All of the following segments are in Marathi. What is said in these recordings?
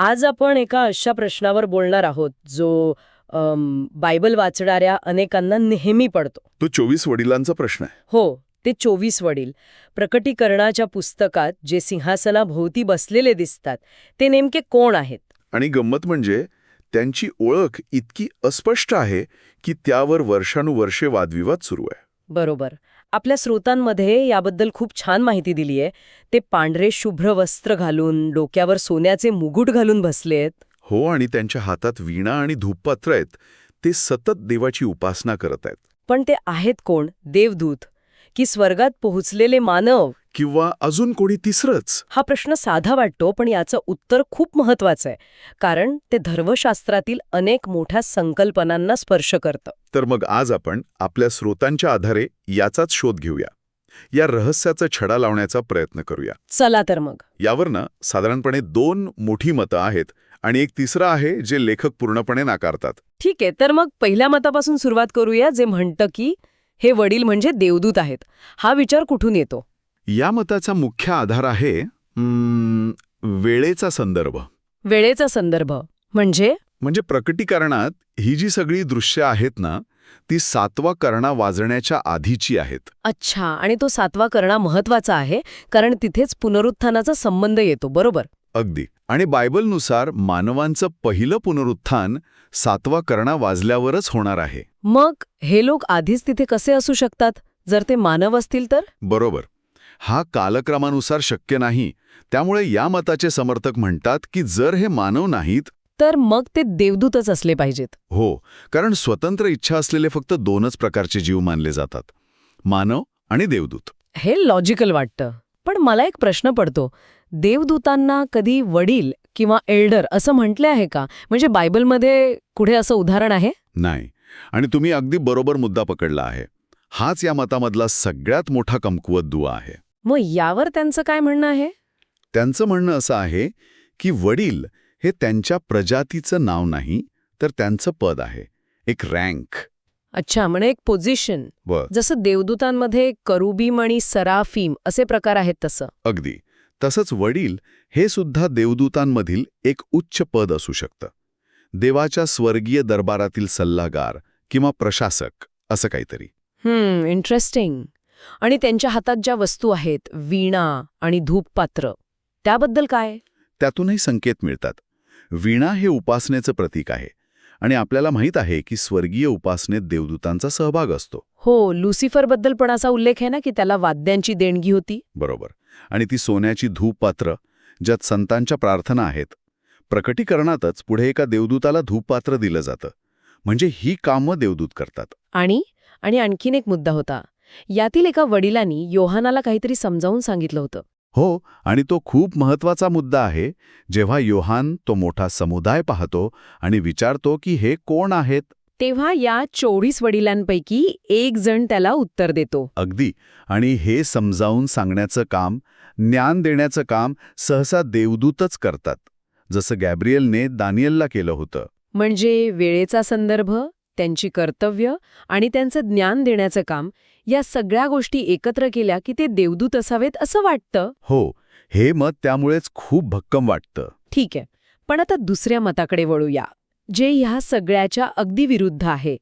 आज आपण एका अशा प्रश्नावर बोलणार आहोत जो बायबल वाचणाऱ्या अनेकांना नेहमी पडतो. तो 24 वडिलांचा प्रश्न आहे. हो, ते 24 वडील. प्रकटीकरणाच्या पुस्तकात जे सिंहासनाभोवती बसलेले दिसतात ते नेमके कोण आहेत? आणि गंमत म्हणजे त्यांची ओळख इतकी अस्पष्ट आहे की त्यावर वर्षानुवर्षे वादविवाद सुरू आहे. बरोबर. आपल्या स्रोतांमध्ये याबद्दल खूप छान माहिती दिली आहे. ते पांढरे शुभ्र वस्त्र घालून, डोक्यावर सोन्याचे मुकुट घालून बसलेत. हो, आणि त्यांच्या हातात वीणा आणि धूपपात्र आहेत. ते सतत देवाची उपासना करत आहेत. पण ते आहेत कोण? देवदूत की स्वर्गात पोहोचलेले मानव? किंवा अजून कोणी तिसरंच? हा प्रश्न साधा वाटतो, पण याचं उत्तर खूप महत्वाचं आहे. कारण ते धर्मशास्त्रातील अनेक मोठ्या संकल्पनांना स्पर्श करतं. तर मग आज आपण आपल्या स्रोतांच्या आधारे याचाच शोध घेऊया. या रहस्याचा छडा लावण्याचा प्रयत्न करूया. चला तर मग. यावर साधारणपणे 2 मोठी मतं आहेत आणि एक तिसरं आहे जे लेखक पूर्णपणे नाकारतात. ठीक आहे, तर मग पहिल्या मतापासून सुरुवात करूया, जे म्हणतं की हे वडील म्हणजे देवदूत आहेत. हा विचार कुठून येतो? या मताचा मुख्य आधार आहे वेळेचा संदर्भ. वेळेचा संदर्भ म्हणजे? म्हणजे प्रकटीकरणात ही जी सगळी दृश्य आहेत ना, ती 7वा करणा वाजण्याच्या आधीची आहेत. अच्छा, आणि तो 7वा करणा महत्वाचा आहे कारण तिथेच पुनरुत्थानाचा संबंध येतो, बरोबर? अगदी. आणि बायबलनुसार मानवांचं पहिलं पुनरुत्थान 7वा करणा वाजल्यावरच होणार आहे. मग हे लोक आधीच तिथे कसे असू शकतात, जर ते मानव असतील तर? बरोबर. हा कालक्रमानुसार शक्य नाही. त्यामुळे या मताचे समर्थक म्हणतात की जर हे मानव नाहीत तर मग ते देवदूतच असले पाहिजेत. हो, कारण स्वतंत्र इच्छा असलेले फक्त 2च प्रकारचे जीव मानले जातात, मानव आणि देवदूत. हे लॉजिकल वाटतं. पण मला एक प्रश्न पडतो, देवदूतांना कधी वडील किंवा एल्डर असं म्हटले आहे का? म्हणजे बायबलमध्ये कुठे असं उदाहरण आहे? नाही. आणि तुम्ही अगदी बरोबर मुद्दा पकडला आहे. हाच या मतामधला सगळ्यात मोठा कमकुवत दुवा आहे. मग यावर त्यांचं काय म्हणणं आहे? त्यांचं म्हणणं असं आहे की वडील हे त्यांच्या प्रजातीचं नाव नाही, तर त्यांचं पद आहे, एक रँक. अच्छा, म्हणजे एक पोझिशन. बर. जसं देवदूतांमध्ये करुबीम आणि सराफीम असे प्रकार आहेत तसं. अगदी. तसंच वडील हे सुद्धा देवदूतांमधील एक उच्च पद असू शकतं. देवाच्या स्वर्गीय दरबारातील सल्लागार किंवा प्रशासक असं काहीतरी. इंटरेस्टिंग. आणि त्यांच्या हातात ज्या वस्तू आहेत, वीणा आणि धूपपात्र, त्याबद्दल काय? त्यातूनही संकेत मिळतात. वीणा हे उपासनेचं प्रतीक आहे आणि आपल्याला माहीत आहे की स्वर्गीय उपासनेत देवदूतांचा सहभाग असतो. हो, लुसिफरबद्दल पण असा उल्लेख आहे ना की त्याला वाद्यांची देणगी होती. बरोबर. आणि ती सोन्याची धूपपात्र ज्यात संतांच्या प्रार्थना आहेत. प्रकटीकरणातच पुढे एका देवदूताला धूपपात्र दिलं जातं. म्हणजे ही कामं देवदूत करतात. आणि आणखीन एक मुद्दा होता. यातील एका वडिलांनी योहानाला काहीतरी समजावून सांगितलं होतं. हो, आणि तो खूप महत्वाचा मुद्दा आहे. जेव्हा योहान तो मोठा समुदाय पाहतो आणि विचारतो की हे कोण आहेत, तेव्हा या 24 वडिलांपैकी एक जण त्याला उत्तर देतो. अगदी. आणि हे समजावून सांगण्याचं काम, ज्ञान देण्याचं काम सहसा देवदूतच करतात, जसं गॅब्रिएलने दानिएलला केलं होतं. म्हणजे वेळेचा संदर्भ, त्यांची कर्तव्य आणि त्यांचं ज्ञान देण्याचं काम, या सगळ्या गोष्टी एकत्र केल्या की ते देवदूत असावेत असं वाटतं. हो, हे मत त्यामुळेच खूप भक्कम वाटतं. ठीक आहे, पण आता दुसऱ्या मताकडे वळूया, जे ह्या सगळ्याच्या अगदी विरुद्ध आहे.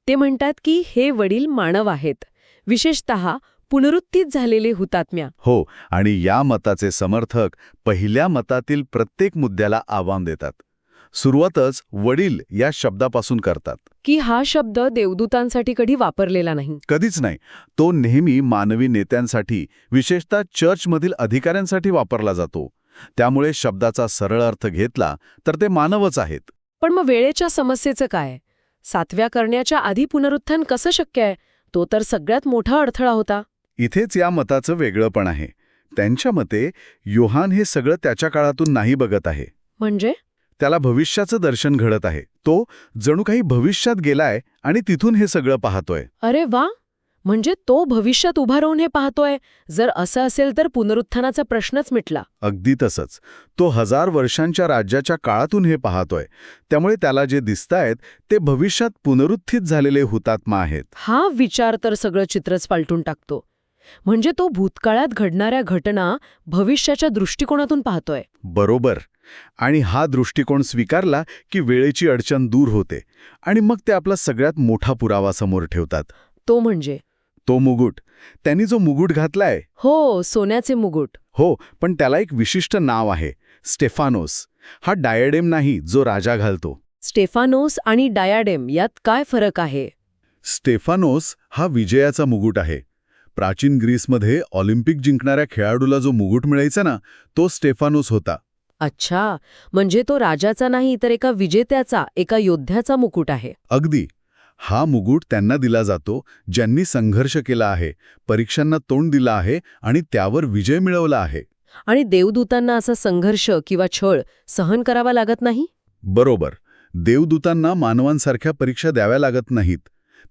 ते म्हणतात की हे वडील मानव आहेत, विशेषतः पुनरुत्थित झालेले हुतात्म्या. हो, आणि या मताचे समर्थक पहिल्या मतातील प्रत्येक मुद्द्याला आव्हान देतात. सुरुवातच वडील या शब्दापासून करतात की हा शब्द देवदूतांसाठी कधी वापरलेला नाही. कधीच नाही. तो नेहमी मानवी नेत्यांसाठी, विशेषतः चर्चमधील अधिकाऱ्यांसाठी वापरला जातो. त्यामुळे शब्दाचा सरळ अर्थ घेतला तर ते मानवच आहेत. पण मग वेळेच्या समस्येचं काय? 7व्या करण्याच्या आधी पुनरुत्थान कसं शक्य आहे? तो तर सगळ्यात मोठा अडथळा होता. इथेच या मताचं वेगळंपण आहे. त्यांच्या मते योहान हे सगळं त्याच्या काळातून नाही बघत आहे. म्हणजे त्याला भविष्याचं दर्शन घडत आहे. तो जणू काही भविष्यात गेलाय आणि तिथून हे सगळं पाहतोय. अरे वा, म्हणजे तो भविष्यात उभा राहून हे पाहतोय. जर असं असेल तर पुनरुत्थानाचा प्रश्नच मिटला. अगदी तसंच. तो 1000 वर्षांच्या राज्याच्या काळातून हे पाहतोय. त्यामुळे त्याला जे दिसतायत ते भविष्यात पुनरुत्थित झालेले हुतात्मा आहेत. हा विचार तर सगळं चित्रच पालटून टाकतो. म्हणजे तो भूतकाळात घडणाऱ्या घटना भविष्याच्या दृष्टिकोनातून पाहतोय. बरोबर. आणि हा दृष्टिकोन स्वीकारला की वेळेची अडचण दूर होते आणि मग ते आपला सगळ्यात मोठा पुरावा समोर ठेवतात. तो म्हणजे तो मुकुट. त्यांनी जो मुकुट घातलाय, हो, सोन्याचे मुकुट. हो, पण त्याला एक विशिष्ट नाव आहे, स्टेफानोस. हा डायडेम नाही जो राजा घालतो. स्टेफानोस आणि डायाडेम यात काय फरक आहे? स्टेफानोस हा विजयाचा मुकुट आहे. प्राचीन ग्रीसमध्ये ऑलिम्पिक जिंकणाऱ्या खेळाडूला जो मुकुट मिळायचा ना, तो स्टेफानोस होता. अच्छा, म्हणजे तो राजाचा नाही तर एका विजेत्याचा, एका योद्ध्याचा मुकुट आहे. अगदी. हा मुकुट त्यांना दिला जातो ज्यांनी संघर्ष केला आहे, परीक्षांना तोंड दिलं आहे आणि त्यावर विजय मिळवला आहे. आणि देवदूतांना असा संघर्ष किंवा छळ सहन करावा लागत नाही? बरोबर. देवदूतांना मानवांसारख्या परीक्षा द्याव्या लागत नाहीत.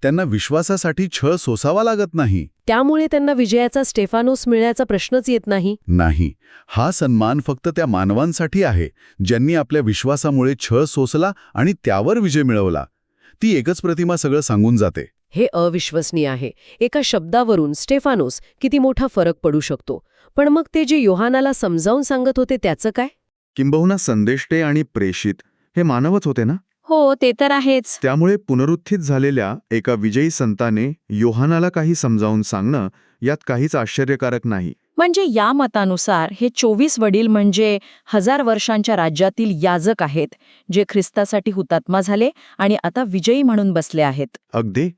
त्यांना विश्वासासाठी छळ सोसावा लागत नाही. त्यामुळे त्यांना विजयाचा स्टेफानोस मिळण्याचा प्रश्नच येत नाही. नाही. हा सन्मान फक्त त्या मानवांसाठी आहे ज्यांनी आपल्या विश्वासामुळे छळ सोसला आणि त्यावर विजय मिळवला. ती एकच प्रतिमा सगळं सांगून जाते. हे अविश्वसनीय आहे. एका शब्दावरून स्टेफानोस किती मोठा फरक पडू शकतो. पण मग ते जे योहानाला समजावून सांगत होते त्याचं काय? किंबहुना संदेष्टे आणि प्रेषित हे मानवच होते ना. हो, ते तर आहेच. त्यामुळे पुनरुत्थित झालेल्या एका विजयी संताने योहानाला काही समजावून सांगणं यात काहीच आश्चर्यकारक नाही. म्हणजे या मतानुसार हे 24 वडील म्हणजे 1000 वर्षांच्या राज्यातील याजक आहेत, जे ख्रिस्तासाठी हुतात्मा झाले आणि आता विजयी म्हणून बसले आहेत. अगदी.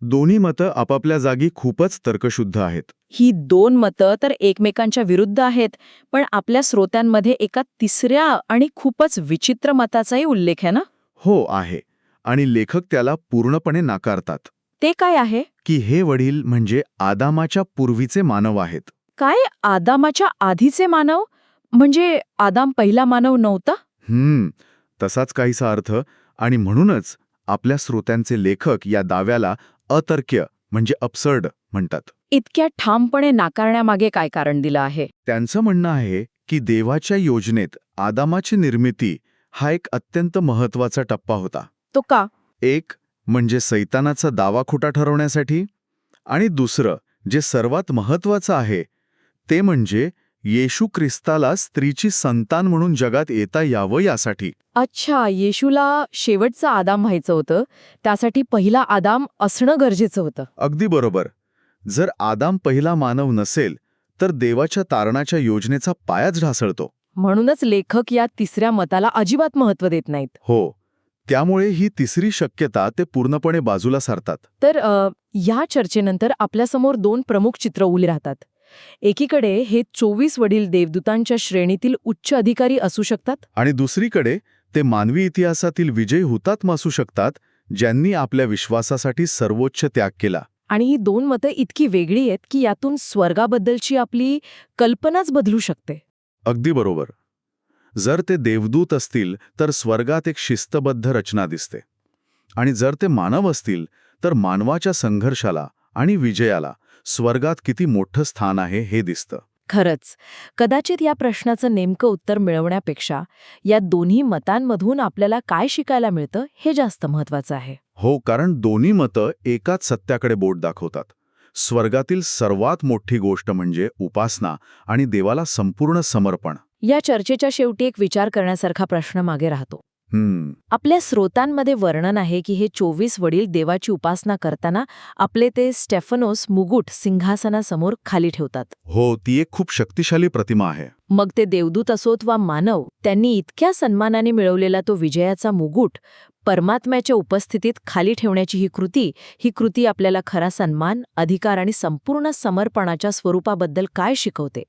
दोन्ही मतं आपापल्या जागी खूपच तर्कशुद्ध आहेत. ही दोन मतं तर एकमेकांच्या विरुद्ध आहेत, पण आपल्या श्रोत्यांमध्ये एका तिसऱ्या आणि खूपच विचित्र मताचाही उल्लेख आहे ना? हो, आहे. आणि लेखक त्याला पूर्णपणे नाकारतात. ते काय आहे? की हे वडील म्हणजे आदामाच्या पूर्वीचे मानव आहेत. काय, आदामाच्या आधीचे मानव? म्हणजे आदाम पहिला मानव नव्हता? तसाच काहीसा अर्थ. आणि म्हणूनच आपल्या श्रोत्यांचे लेखक या दाव्याला अतर्क्य म्हणजे अब्सर्ड म्हणतात. इतक्या ठामपणे नाकारण्यामागे काय कारण दिलं आहे? त्यांचं म्हणणं आहे की देवाच्या योजनेत आदामाची निर्मिती हा एक अत्यंत महत्त्वाचा टप्पा होता. तो का? एक म्हणजे सैतानाचा दावा खोटा ठरवण्यासाठी, आणि दुसरं जे सर्वात महत्त्वाचं आहे ते म्हणजे येशू ख्रिस्ताला स्त्रीची संतान म्हणून जगात येता यावं यासाठी. अच्छा, येशूला शेवटचा आदाम व्हायचं होतं, त्यासाठी पहिला आदाम असणं गरजेचं होतं. अगदी बरोबर. जर आदाम पहिला मानव नसेल तर देवाच्या तारणाच्या योजनेचा पायाच ढासळतो. म्हणूनच लेखक या तिसऱ्या मताला अजिबात महत्त्व देत नाहीत. हो, त्यामुळे ही तिसरी शक्यता ते पूर्णपणे बाजूला सारतात. तर या चर्चेनंतर आपल्यासमोर दोन प्रमुख चित्र उभी राहतात. एकीकडे हे 24 वडील देवदूतांच्या श्रेणीतील उच्च अधिकारी असू शकतात, आणि दुसरीकडे ते मानवी इतिहासातील विजयी हुतात्मा असू शकतात ज्यांनी आपल्या विश्वासासाठी सर्वोच्च त्याग केला. आणि ही दोन मतं इतकी वेगळी आहेत की यातून स्वर्गाबद्दलची आपली कल्पनाच बदलू शकते. अगदी बरोबर. जर ते देवदूत असतील तर स्वर्गात एक शिस्तबद्ध रचना दिसते, आणि जर ते मानव असतील तर मानवाच्या संघर्षाला आणि विजयाला स्वर्गात किती मोठं स्थान आहे हे दिसतं. खरंच, कदाचित या प्रश्नाचं नेमकं उत्तर मिळवण्यापेक्षा या दोन्ही मतांमधून आपल्याला काय शिकायला मिळतं हे जास्त महत्त्वाचं आहे. हो, कारण दोन्ही मतं एकाच सत्याकडे बोट दाखवतात. स्वर्गातील सर्वात मोठी गोष्ट म्हणजे उपासना आणि देवाला संपूर्ण समर्पण. या चर्चेच्या शेवटी एक विचार करण्यासारखा प्रश्न मागे राहतो. आपल्या स्रोतांमध्ये वर्णन आहे की हे 24 वडील देवाची उपासना करताना आपले ते स्टेफानोस मुकुट सिंहासनासमोर खाली ठेवतात. हो, ती एक खूप शक्तिशाली प्रतिमा आहे. मग ते देवदूत असोत वा मानव, त्यांनी इतक्या सन्मानाने मिळवलेला तो विजयाचा मुकुट परमात्म्याच्या उपस्थितीत खाली ठेवण्याची ही कृती आपल्याला खरा सन्मान, अधिकार आणि संपूर्ण समर्पणाच्या स्वरूपाबद्दल काय शिकवते?